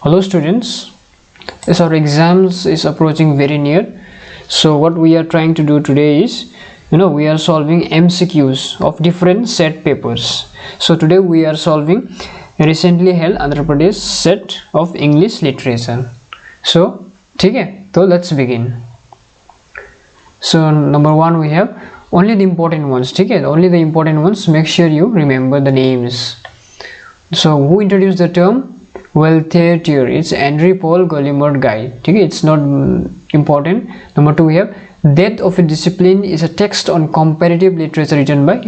Hello students, as our exams is approaching very near, so what we are trying to do today is, we are solving MCQs of different set papers. So today we are solving recently held Andhra Pradesh set of English literature. So let's begin. So number one, we have only the important ones. Only the important ones. Make sure you remember the names. So who introduced the term welfare theory? It's Henry Paul Gallimard guy. It's not important. Number two, we have Death of a Discipline is a text on comparative literature written by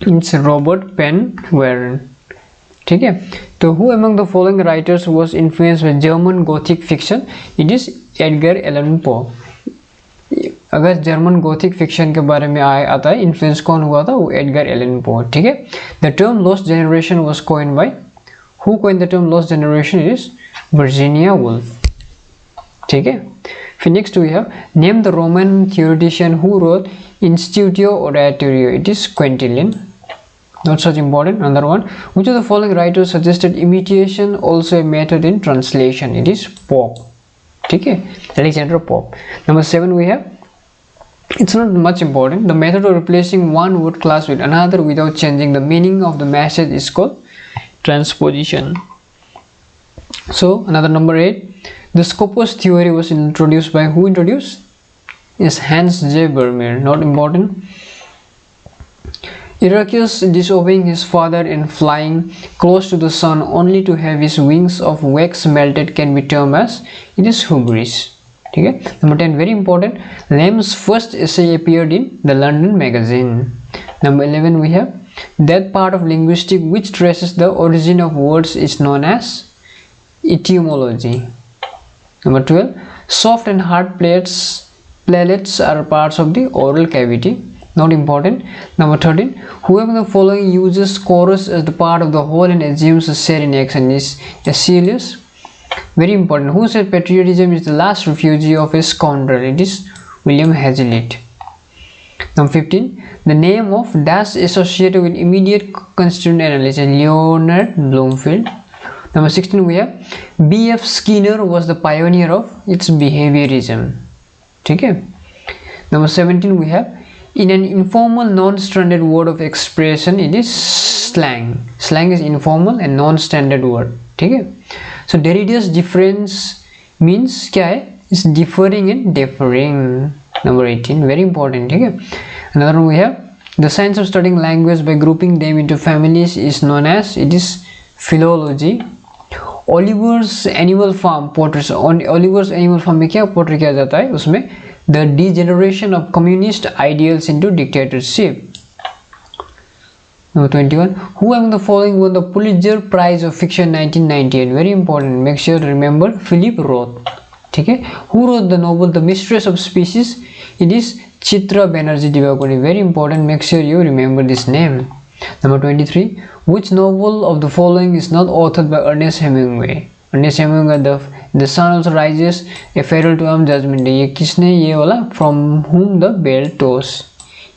it's Robert Penn Warren. So who among the following writers was influenced by German Gothic fiction? It is Edgar Allan Poe. अगर German Gothic fiction के बारे में आता है influence कौन हुआ था? वो एडगर एलन पो. ठीक है. The term lost generation was coined by who coined the term lost generation? Is Virginia Woolf. ठीक है. फिर next we have name the Roman theoretician who wrote Institutio Oratoria. It is Quintilian. Not such important. Another one, which of the following writers suggested imitation also a method in translation? It is Pope. ठीक है. Alexander Pope. Number 7 we have, it's not much important, the method of replacing one word class with another without changing the meaning of the message is called transposition. So another number 8, the Scopus theory was introduced by who? Introduced is Hans J. Vermeer. Not important. Irenaeus disobeying his father and flying close to the sun only to have his wings of wax melted can be termed as, it is hubris. Okay. Number 10, very important, Lamb's first essay appeared in the London magazine. Number 11 we have that part of linguistics which traces the origin of words is known as etymology. Number 12, soft and hard platelets are parts of the oral cavity. Not important. Number 13, whoever the following uses chorus as the part of the whole and assumes a share in action is Aeschylus. Very important. Who said patriotism is the last refuge of a scoundrel? It is William Hazlitt. Number 15, the name of dash associated with immediate constituent analysis, Leonard Bloomfield. Number 16 we have B.F. Skinner was the pioneer of its behaviorism. Okay. Number 17 we have, in an informal non-standard word of expression, it is slang. Slang is informal and non-standard word. ठीक है. So Derrida's difference means क्या है? It's differing and differing. Number 18, very important. ठीक है. Another one we have, the science of studying language by grouping them into families is known as, it is philology. Oliver's Animal Farm portrays, Oliver's Animal Farm में क्या portray किया जाता है? उसमें the degeneration of communist ideals into dictatorship. Number 21, who among the following won the Pulitzer Prize of Fiction 1998? Very important. Make sure to remember Philip Roth. ठीक है. Who wrote the novel The Mistress of Species? It is Chitra Banerjee Divakuri. Very important. Make sure you remember this name. Number 23, which novel of the following is not authored by Ernest Hemingway? Ernest Hemingway, The Sun Also Rises, A Farewell to Judgment Day. ये किसने ये वाला From Whom the Bell Tolls?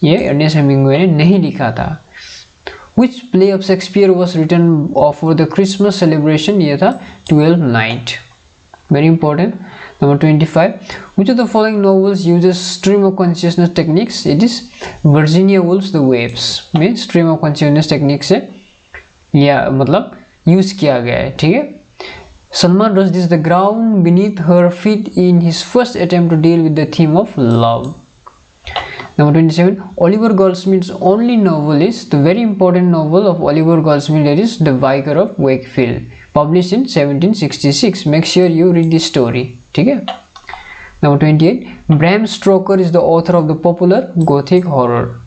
ये Ernest Hemingway ने नहीं लिखा था. Which play of Shakespeare was written for the Christmas celebration? ये था 12th Night. Very important. Number 25, which of the following novels uses stream of consciousness techniques? It is Virginia Woolf's The Waves. में stream of consciousness techniques से या मतलब use किया गया है. ठीक है. Salman Rushdie's The Ground Beneath Her Feet in his first attempt to deal with the theme of love. Number 27, Oliver Goldsmith's only novel is the very important novel of Oliver Goldsmith, that is The Vicar of Wakefield, published in 1766. Make sure you read this story. ठीक है. Number 28, Bram Stoker is the author of the popular Gothic horror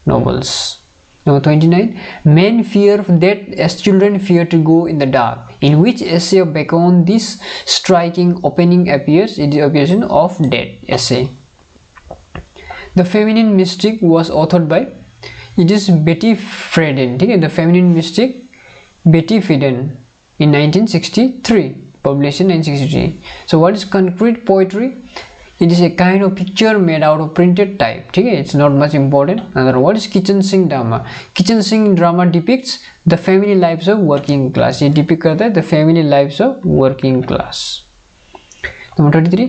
novels. Number 29, men fear that as children fear to go in the dark. In which essay of Bacon this striking opening appears? It is appears in Of Death essay. The Feminine Mystic was authored by, it is Betty Friedan. ठीक है. The Feminine Mystic, Betty Friedan in 1963, published in 1963. So what is concrete poetry? It is a kind of picture made out of printed type. ठीक है, it's not much important. Another, what is kitchen sink drama? Kitchen sink drama depicts the family lives of working class. ये depict करता है the family lives of working class. Number 33,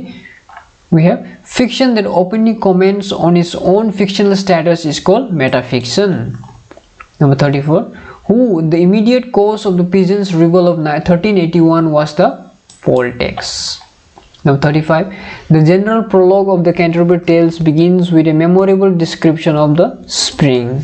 we have fiction that openly comments on its own fictional status is called metafiction. Number 34, the immediate cause of the peasants' revolt of 1381 was the poll tax. Number 35, the general prologue of the Canterbury Tales begins with a memorable description of the spring.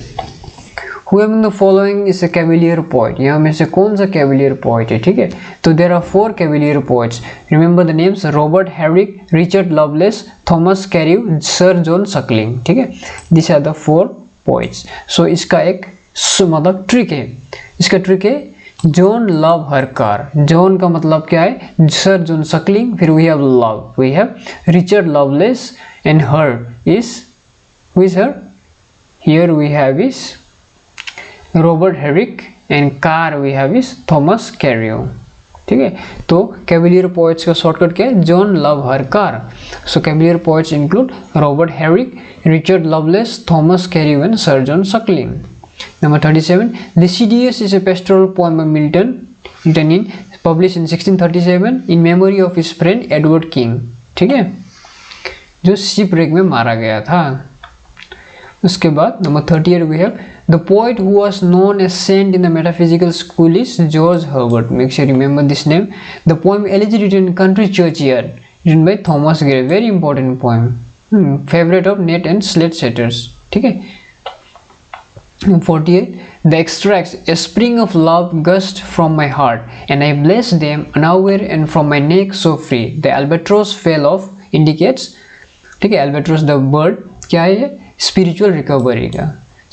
Who among the following is a Cavalier poet? यहाँ में से कौन सा Cavalier poet है? ठीक है, तो there are 4 Cavalier poets. Remember the names: Robert Herrick, Richard Lovelace, Thomas Carew, Sir John Suckling. ठीक है, these are the 4 poets. So इसका एक मतलब ट्रिक है. इसका ट्रिक है John love her car. John का मतलब क्या है? Sir John Suckling. फिर we have love, we have Richard Lovelace, and her is, who is her? Here we have is Robert Herrick, and car we have is Thomas Carew. ठीक है, तो Cavalier poets का shortcut क्या है? John love her car. So Cavalier poets include Robert Herrick, Richard Lovelace, Thomas Carew, and sir John Suckling. Number 37, Lycidius is a pastoral poem by Milton, published in 1637 in memory of his friend Edward King. ठीक है, जो shipwreck में मारा गया था. उसके बाद number 38 we have the poet who was known as saint in the metaphysical school is George Herbert. Make sure you remember this name. The poem Elegy written in country churchyard, written by Thomas Gray, very important poem. Favorite of net and SLET setters. ठीक है. 48, the extracts, a spring of love gushed from my heart, and I blessed them unaware, and from my neck so free the albatross fell off, indicates, ठीक है, albatross the bird क्या है? spiritual recovery का.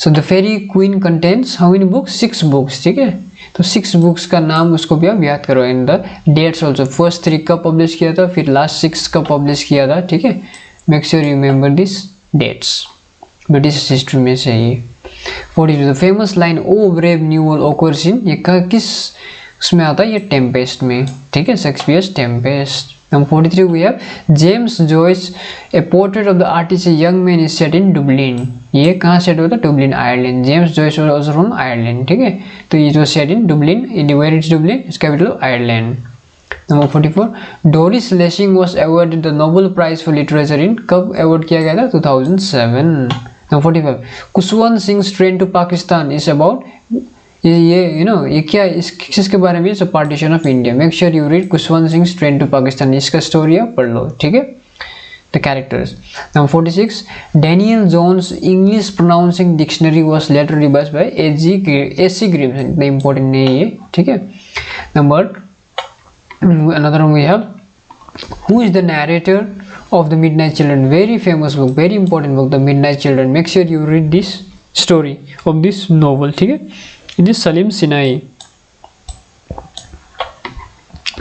So the fairy queen contains how many books? 6 books. ठीक है, तो 6 books का नाम उसको भी आप याद करो. And the dates also, first 3 का पब्लिश किया था, फिर लास्ट 6 का पब्लिश किया था. ठीक है, make sure you remember this dates, British history में से ये. 42, the famous line "Oh brave new world" occurs in, ये किस उसमें आता है? ये टेम्पेस्ट में. ठीक है, Shakespeare's Tempest. Number 43 we have James Joyce, a portrait of the artist a young man is set in Dublin. ये कहाँ सेट होता है? Dublin, Ireland. James Joyce was also from Ireland. ठीक है, तो ये जो set in Dublin, where it's Dublin, it's capital of Ireland. Number 44, Doris Lessing was awarded the Nobel Prize for Literature in, कब अवार्ड किया गया था? 2007. Number 45, Khushwant Singh train to Pakistan is about, ये यू नो ये क्या, इस किसके बारे में? It's partition of India. Make sure you read Khushwant Singh train to Pakistan, इसका स्टोरी आप पढ़ लो. ठीक है, the characters. Number 46, Daniel Jones English Pronouncing Dictionary was later revised by A.C. Grimson. इतना इम्पोर्टेंट नहीं है. ठीक है. Another one we have, who is the narrator of the Midnight Children? Very famous book, very important book, the Midnight Children. Make sure you read this story of this novel. ठीक है, it is Salim Sinai.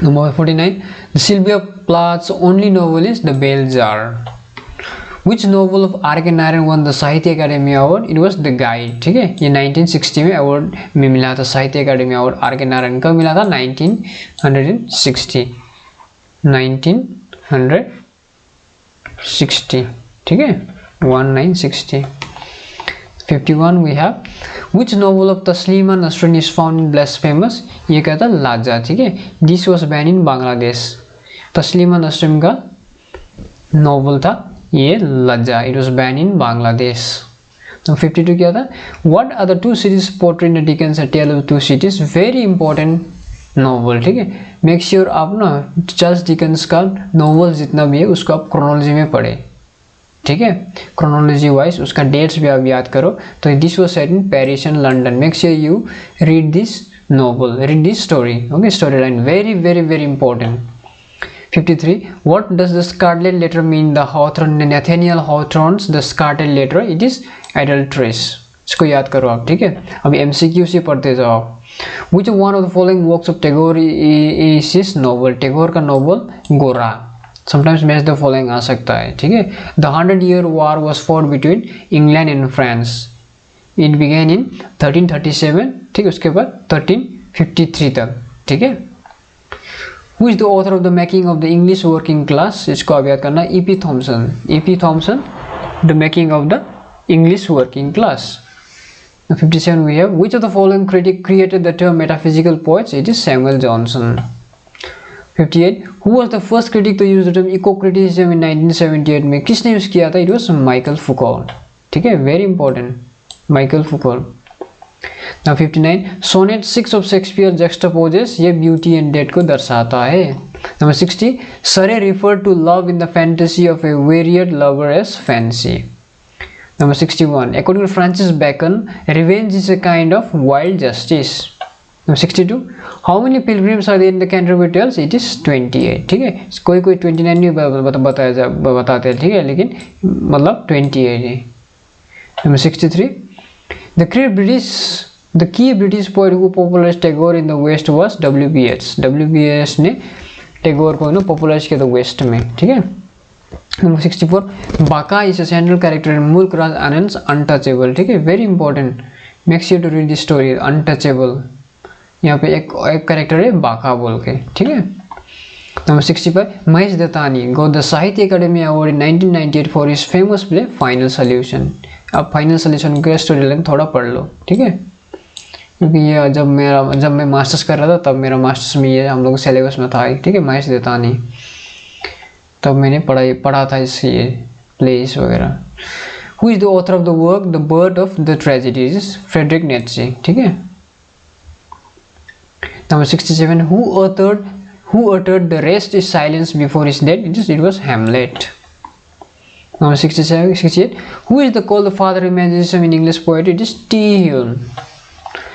Number 49, the Sylvia Plath's only novel is The Bell Jar. Which novel of R.K. Narayan won the Sahitya Akademi award? It was The Guide. ठीक है, ये 1960 में award में मिला था. साहित्य अकादमी अवार्ड R.K. नारायण कब मिला था? 1960. ठीक है, 1960. 51 we have, which novel of Taslima Nasrin is found in Blasphemous? ये कहता लाजा. ठीक है, this was banned in Bangladesh. Taslima Nasreen का नॉवल था ये Lajja, it was ban in Bangladesh. तो 52 क्या था? What are the two cities portrait in Dickens a tale of two cities? Very important novel. ठीक है, मेक श्योर आप ना चार्ल्स डिकेंस का नॉवल जितना भी है उसको आप क्रोनोलॉजी में पढ़े. ठीक है, क्रोनोलॉजी वाइज उसका डेट्स भी आप याद करो. तो this was set in Paris and London. Make sure you read this novel, read this story. Okay, story line very very very important. 53, what does the scarlet letter mean? The Hawthorne, Nathaniel Hawthorne's The Scarlet Letter, it is adulteress. इसको याद करो आप. ठीक है, अभी MCQ से पढ़ते जाओ. Which one of the following works of Tagore is his novel? Tagore का नोवेल गोरा. Sometimes match the following आ सकता है. ठीक है, The 100-Year War was fought between England and France. It began in 1337. ठीक है, उसके बाद 1353 तक. ठीक है. Who is the author of the Making of the English Working Class? इसको आप याद करना, E.P. Thompson. E.P. Thompson, the Making of the English Working Class. Now 57 we have, which of the following critic created the term metaphysical poets? It is Samuel Johnson. 58, who was the first critic to use the term eco-criticism in 1978 में किसने use किया था? It was Michael Foucault. ठीक है, very important, Michael Foucault. Now 59, sonnet 6 of Shakespeare juxtaposes, ये beauty and death को दर्शाता है. Number 60, Surrey referred to love in the fantasy of a wearied lover as fancy. Number 61, according to Francis Bacon, revenge is a kind of wild justice. Number 62, how many pilgrims are there in the Canterbury Tales? It is 28. ठीक है, कोई 29 नहीं बताते हैं, ठीक है, लेकिन मतलब 28 है. Number 63, the key British poet who popularized Tagore in the West was W.B.S. W.B.S. ने टैगोर को ना पॉपुलराइज किया था वेस्ट में. ठीक है. Number 64, Baka is a central character in Mulk Raj Anand's Untouchable. ठीक है, very important, make sure to read this story. Untouchable, यहाँ पे एक कैरेक्टर है बाका बोल के. ठीक है. Number 65, Mahesh Dattani got the Sahitya Akademi award in 1998 for his famous play Final Solution. अब फाइनल सोल्यूशन का स्टोरी लाइन थोड़ा पढ़ लो. ठीक है, क्योंकि ये जब मैं मास्टर्स कर रहा था तब मेरा मास्टर्स में ये हम लोग सिलेबस में था. ठीक है, महेश दत्तानी, तब मैंने पढ़ा था इस ये प्लेस वगैरह. Who is the author of the work The Birth of the Tragedies? Friedrich Nietzsche. ठीक है. Number 67, who uttered the rest is silence before his death? It was Hamlet. Number 68, who is called the father of imagination in English poetry? It is T. Hume.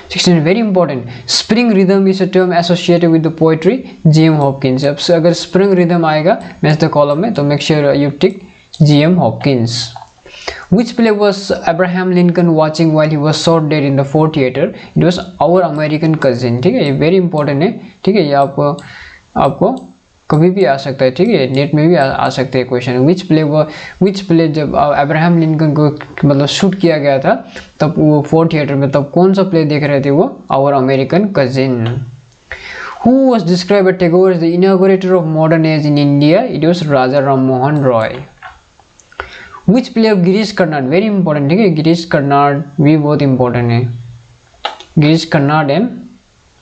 69, very important, spring rhythm is a term associated with the poetry G.M. Hopkins. अब अगर spring rhythm आएगा match the column में तो make sure you tick G.M. Hopkins. Which play was Abraham Lincoln watching while he was shot dead in the Ford Theatre? It was Our American Cousin. ठीक है, ये very important है. ठीक है, ये आपको कभी भी आ सकता है. ठीक है, नेट में भी आ सकते हैं क्वेश्चन. विच प्ले जब अब्राहम लिंकन को मतलब शूट किया गया था तब वो फोर्थ थिएटर में, तब कौन सा प्ले देख रहे थे? वो Our American Cousin. Who was described by Tagore as the inaugurator of modern age in India? It was Raja Rammohan Roy. Which play of Girish Karnad, very important. ठीक है, गिरीश कर्नाड भी बहुत इंपॉर्टेंट है. गिरीश कर्नाड एंड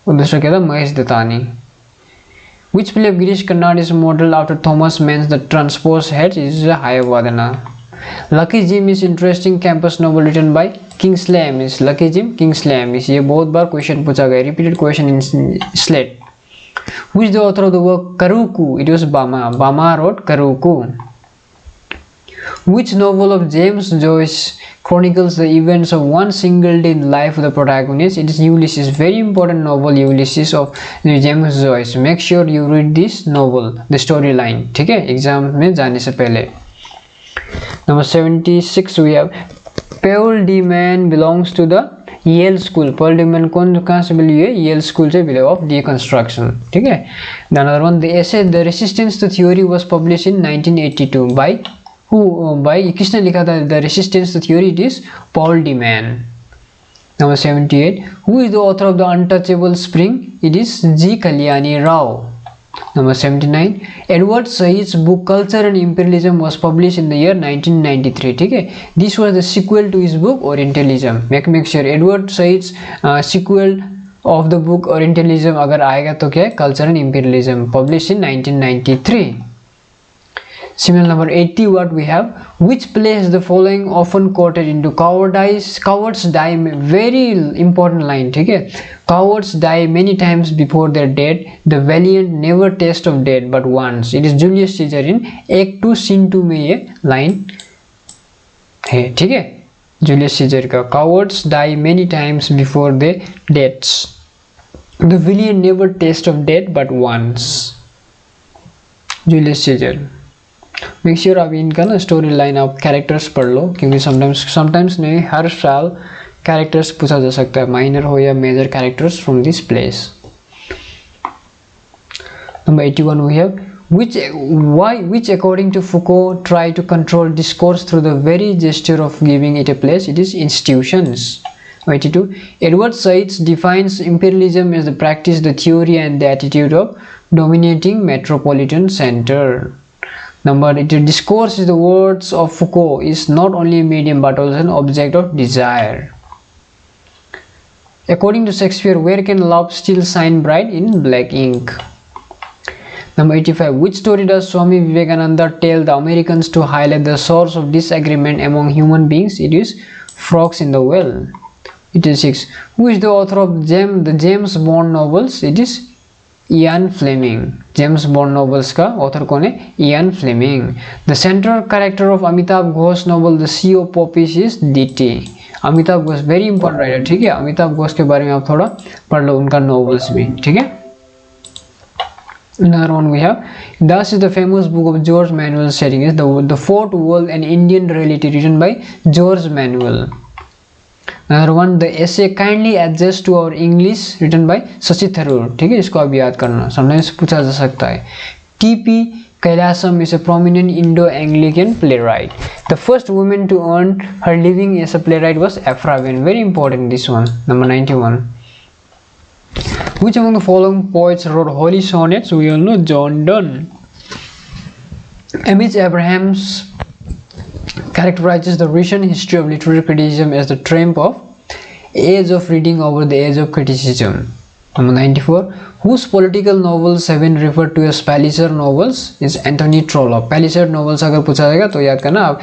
दूसरा क्या था? Mahesh Dattani. Which play of Girish Karnad is modeled after Thomas Mann's The Transposed Head? It is Hayavadana. Lucky Jim is interesting campus novel written by Kingsley Amis. Lucky Jim, Kingsley Amis. ये बहुत बार question पूछा गया, repeated question in SLET. Who is the author of the work Karuku? It was Bama. Bama wrote Karuku. Which novel of James Joyce chronicles the events of one single day in the life of the protagonist? It is Ulysses. Very important novel, Ulysses of James Joyce. Make sure you read this novel, the storyline. ठीक है, exam में जाने से पहले. Number 76 we have Paul D. Man belongs to the Yale School. Paul D. Man कहाँ से belong है? Yale School से बिलोंग of deconstruction. ठीक है. Another one, the essay The Resistance to Theory was published in 1982 by किसने लिखा था? The Resistance to Theory. It is Paul D. Man. Number 78, who is the author of The Untouchable Spring? It is G. Kalyani Rao. Number 79, Edward Said's book Culture and Imperialism was published in the year 1993. ठीक है, this was the sequel to his book Orientalism. Make sure Edward Said's sequel of the book Orientalism अगर आएगा तो क्या है? Culture and Imperialism, published in 1993. Similar number 80, what we have, which play is the following often quoted into? Cowards die, very important line. ठीक है, cowards die many times before their death, the valiant never taste of death but once. It is Julius Caesar in Act 2 Scene 2 में ये line है. ठीक है, Julius Caesar का cowards die many times before their deaths, the valiant never taste of death but once. Julius Caesar. Make sure आप इनका ना story line आप कैरेक्टर्स पढ़ लो, क्योंकि समटाइम्स नहीं, हर साल कैरेक्टर्स पूछा जा सकता है, माइनर हो या major characters from this place. Number 81 we have which according to Foucault try to control discourse through the very gesture of giving it a place? It is institutions. 82. Edward Said defines imperialism as the practice, the theory, and the attitude of dominating metropolitan center. Number 82. Discourse is the words of Foucault is not only a medium but also an object of desire. According to Shakespeare, where can love still shine bright? In black ink. Number 85. Which story does Swami Vivekananda tell the Americans to highlight the source of disagreement among human beings? It is Frogs in the Well. 86. Who is the author of the James Bond novels? It is Ian Fleming. James Bond novels का author कौन है? Ian Fleming. The central character of Amitabh Ghosh novel The Sea of Poppies is D.T. Amitabh Ghosh very important writer, ठीक है। अमिताभ घोष के बारे में आप थोड़ा पढ़ लो, उनका नॉवेल्स भी, ठीक है। Another one we have, thus is the famous book of George Manuel setting is the Fourth World and Indian Reality written by George Manuel. Another one, the essay kindly adjust to our English written by Shashi Tharoor, ठीक है। इसको आप याद करना, sometimes पूछा जा सकता है। T.P. Kailasam is a prominent Indo-Anglican playwright. The first woman to earn her living as a playwright was Aphra Behn. Very important this one. Number 91. Which among the following poets wrote holy sonnets? We all know John Donne. M.H. Abrahams characterizes the recent history of literary criticism as the triumph of age of reading over the age of criticism. Number 94. Whose political novels have been referred to as Palliser novels? Is Anthony Trollope. Palliser novels अगर पूछा जाएगा तो याद करना आप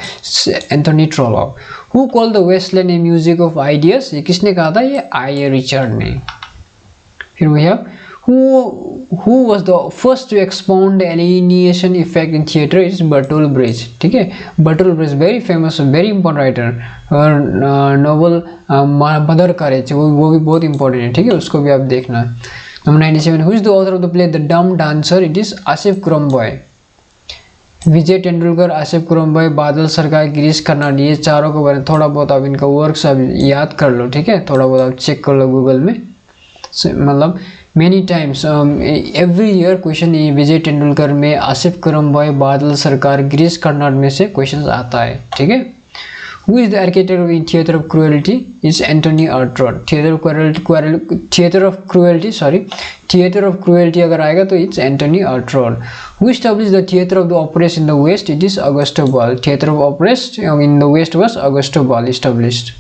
Anthony Trollope. Who called the Wasteland a music of ideas? ये किसने कहा था? ये I.A. Richard ने. Here we have who was the first to expound the alienation effect in theatre? Is Bertolt Brecht, ठीक है। Bertolt Brecht very famous, very important writer, और novel mother courage वो भी बहुत important है, ठीक है, उसको भी आप देखना। Number 97. Who is the author of the play The Dumb Dancer? It is Asif Kurumboy. विजय तेंदुलकर, आसिफ कुरम्बॉय, बादल सरकार, गिरीश कर्नाड, ये चारों के बारे में थोड़ा बहुत आप इनका वर्क्स आप याद कर लो, ठीक है। थोड़ा बहुत आप चेक कर लो गूगल में, मतलब many times every year question Vijay Tendulkar में, आसिफ कुरम्बॉय, बादल सरकार, गिरीश कर्नाड में से क्वेश्चन आता है, ठीक है। Who is the architect of theatre of cruelty? Is Anthony Artaud. Theatre of cruelty अगर आएगा तो it's Anthony Artaud. Who established the theatre of the operas in the West? It is Augusto Ball. Theatre of operas in the West was Augusto Ball established.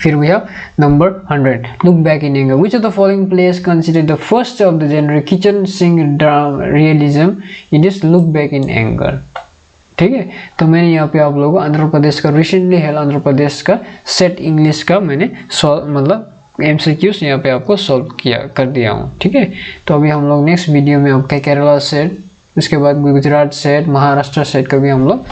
Here we have number 100. Look back in anger. Which of the following plays considered the first of the genre kitchen sink drama realism? It is Look Back in Anger. ठीक है, तो मैंने यहाँ पे आप लोगों को आंध्र प्रदेश का रिसेंटली हेल्ड आंध्र प्रदेश का सेट इंग्लिश का मैंने मतलब MCQs यहाँ पे आपको सॉल्व किया कर दिया हूँ, ठीक है। तो अभी हम लोग नेक्स्ट वीडियो में आपका केरला सेट, उसके बाद गुजरात सेट, महाराष्ट्र सेट का भी हम लोग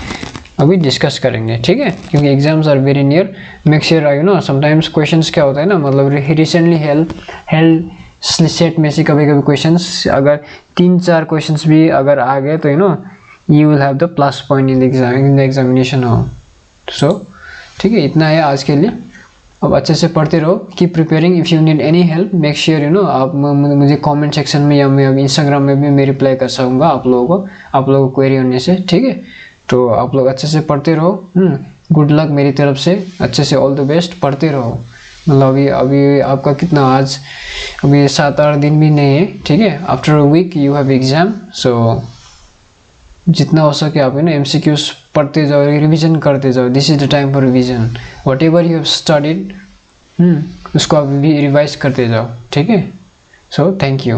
अभी डिस्कस करेंगे, ठीक है, क्योंकि exams are very near. Make sure you know sometimes questions क्या होता है ना, मतलब रिसेंटली हेल्ड सेट में से कभी कभी क्वेश्चंस अगर 3-4 क्वेश्चंस भी अगर आ गए तो you know you will have the plus point in the examination हो। so ठीक है, इतना है आज के लिए। अब अच्छे से पढ़ते रहो, keep preparing. If you need any help make sure you no आप मुझे कमेंट सेक्शन में या मैं इंस्टाग्राम में भी मैं रिप्लाई कर सकूँगा आप लोगों को क्वेरी होने से, ठीक है। तो आप लोग अच्छे से पढ़ते रहो। गुड लक मेरी तरफ से, अच्छे से ऑल द बेस्ट, पढ़ते रहो। मतलब अभी आपका कितना आज अभी 7-8 दिन भी नहीं है, ठीक है। After a week you have exam, so जितना हो सके आप ना MCQs पढ़ते जाओ, रिवीजन करते जाओ। This is the time for revision. What ever you have studied उसको आप रिवाइज करते जाओ, ठीक है। So thank you.